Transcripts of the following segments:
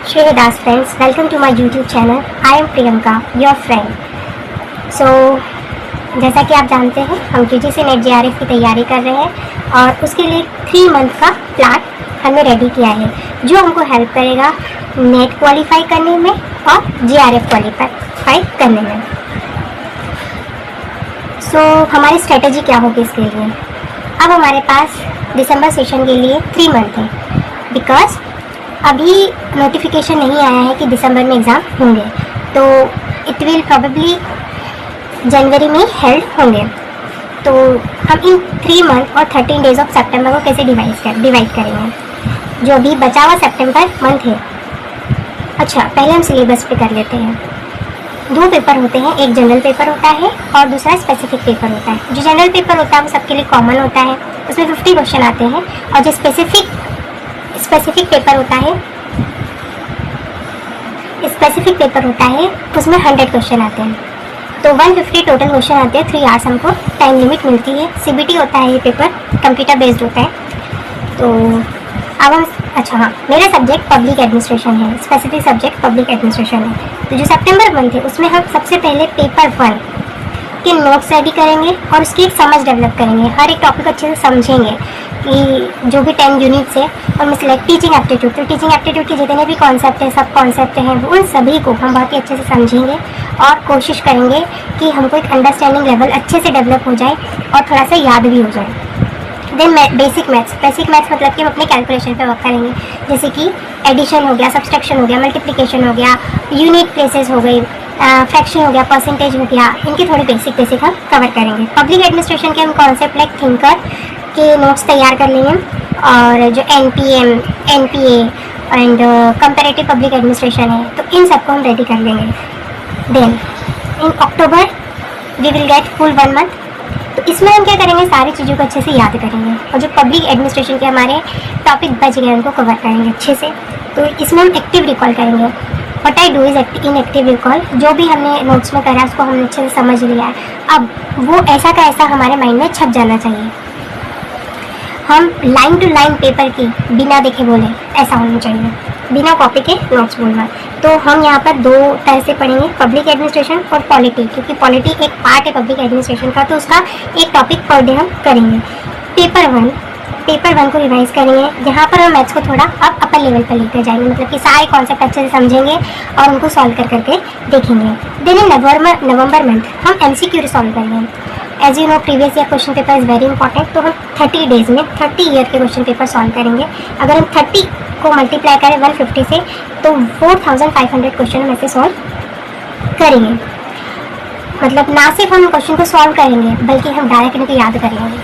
Shreya Das friends, welcome to my YouTube channel. I am Priyanka, your friend. So, जैसा कि आप जानते हैं हम UGC नेट JRF की तैयारी कर रहे हैं और उसके लिए 3 मंथ का प्लान हमने रेडी किया है जो हमको हेल्प करेगा नेट क्वालिफाई करने में और JRF क्वालिफाई करने में। सो हमारी स्ट्रेटजी क्या होगी इसके लिए। अब हमारे पास दिसंबर सेशन के लिए 3 मंथ है बिकॉज अभी नोटिफिकेशन नहीं आया है कि दिसंबर में एग्ज़ाम होंगे, तो इट विल प्रोबेबली जनवरी में हेल्ड होंगे। तो हम इन 3 मंथ और 13 डेज ऑफ सितंबर को कैसे डिवाइड करेंगे। जो अभी बचा हुआ सितंबर मंथ है, अच्छा पहले हम सिलेबस पे कर लेते हैं। 2 पेपर होते हैं, एक जनरल पेपर होता है और दूसरा स्पेसिफिक पेपर होता है। जो जनरल पेपर होता है वो सबके लिए कॉमन होता है, उसमें 50 क्वेश्चन आते हैं और जो स्पेसिफिक पेपर होता है उसमें 100 क्वेश्चन आते हैं। तो 150 टोटल क्वेश्चन आते हैं। 3 आवर्स हमको टाइम लिमिट मिलती है। CBT होता है ये पेपर, कंप्यूटर बेस्ड होता है। तो अब हम हाँ, मेरा सब्जेक्ट पब्लिक एडमिनिस्ट्रेशन है, स्पेसिफिक सब्जेक्ट पब्लिक एडमिनिस्ट्रेशन है। तो जो सितंबर मंथ है उसमें हम सबसे पहले पेपर 1 के नोट्स रेडी करेंगे और उसकी एक समझ डेवलप करेंगे। हर एक टॉपिक अच्छे से समझेंगे कि जो भी 10 यूनिट्स है और मिसले टीचिंग एप्टीट्यूड, तो टीचिंग एप्टीट्यूड के जितने भी कॉन्सेप्ट हैं, सब कॉन्सेप्ट हैं, उन सभी को हम बहुत ही अच्छे से समझेंगे और कोशिश करेंगे कि हमको एक अंडरस्टैंडिंग लेवल अच्छे से डेवलप हो जाए और थोड़ा सा याद भी हो जाए। देन बेसिक मैथ्स मतलब कि हम अपने कैलकुलेशन पे वर्क करेंगे, जैसे कि एडिशन हो गया, सब्सट्रैक्शन हो गया, मल्टीप्लिकेशन हो गया, यूनिट प्लेसेस हो गई, फ्रैक्शन हो गया, परसेंटेज हो गया, इनके थोड़े बेसिक हम कवर करेंगे। पब्लिक एडमिनिस्ट्रेशन के हम कॉन्सेप्ट लाइक थिंकर के नोट्स तैयार कर लेंगे और जो NPM, NPA and comparative public administration है, तो इन सबको हम रेडी कर लेंगे। Then in October we will get full 1 month. तो इसमें हम क्या करेंगे, सारी चीज़ों को अच्छे से याद करेंगे और जो पब्लिक एडमिनिस्ट्रेशन के हमारे टॉपिक बच गए उनको कवर करेंगे अच्छे से। तो इसमें हम एक्टिव रिकॉल करेंगे। What I do is in active recall, जो भी हमने नोट्स में करा उसको हमने अच्छे से समझ लिया है, अब वो ऐसा का ऐसा हमारे माइंड में छप जाना चाहिए। हम लाइन टू लाइन पेपर की बिना देखे बोले ऐसा होना चाहिए, बिना कॉपी के नोट्स बोलना। तो हम यहाँ पर 2 तरह से पढ़ेंगे, पब्लिक एडमिनिस्ट्रेशन और पॉलिटी, क्योंकि पॉलिटी एक पार्ट है पब्लिक एडमिनिस्ट्रेशन का, तो उसका एक टॉपिक पर डे हम करेंगे। पेपर 1 को रिवाइज करेंगे, जहाँ पर हम मैथ्स को थोड़ा अब अपर लेवल पर लेकर जाएंगे, मतलब कि सारे कॉन्सेप्ट अच्छे से समझेंगे और उनको सॉल्व करके देखेंगे। देन इन नवंबर मंथ हम MCQ सॉल्व करेंगे। As you know previous year question paper is very important, तो हम 30 डेज में 30 ईयर के क्वेश्चन पेपर सॉल्व करेंगे। अगर हम 30 को मल्टीप्लाई करें 150 से तो 4500 क्वेश्चन हम ऐसे सॉल्व करेंगे। मतलब ना सिर्फ हम क्वेश्चन को सॉल्व करेंगे बल्कि हम डायरेक्ट इनको याद करेंगे,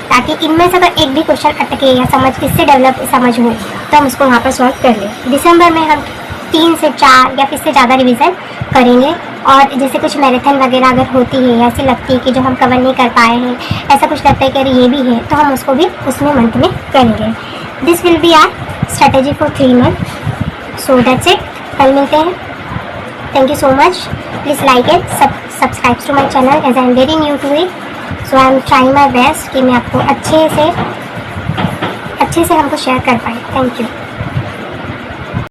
ताकि इनमें से अगर एक भी क्वेश्चन अटके या समझ इससे डेवलप समझ हो तो हम उसको वहाँ पर सॉल्व कर लें। दिसंबर में हम 3 से 4 या फिर से ज़्यादा रिवीजन करेंगे और जैसे कुछ मैराथन वगैरह अगर होती है या ऐसी लगती है कि जो हम कवर नहीं कर पाए हैं, ऐसा कुछ लगता है कि अरे ये भी है, तो हम उसको भी उसमें मंथ में करेंगे। This will be our strategy for 3 month. So that's it, कल मिलते हैं। Thank you so much. Please like and subscribe to my channel as I am very new to it. So I am trying my best कि मैं आपको अच्छे से हमको share कर पाए। Thank you.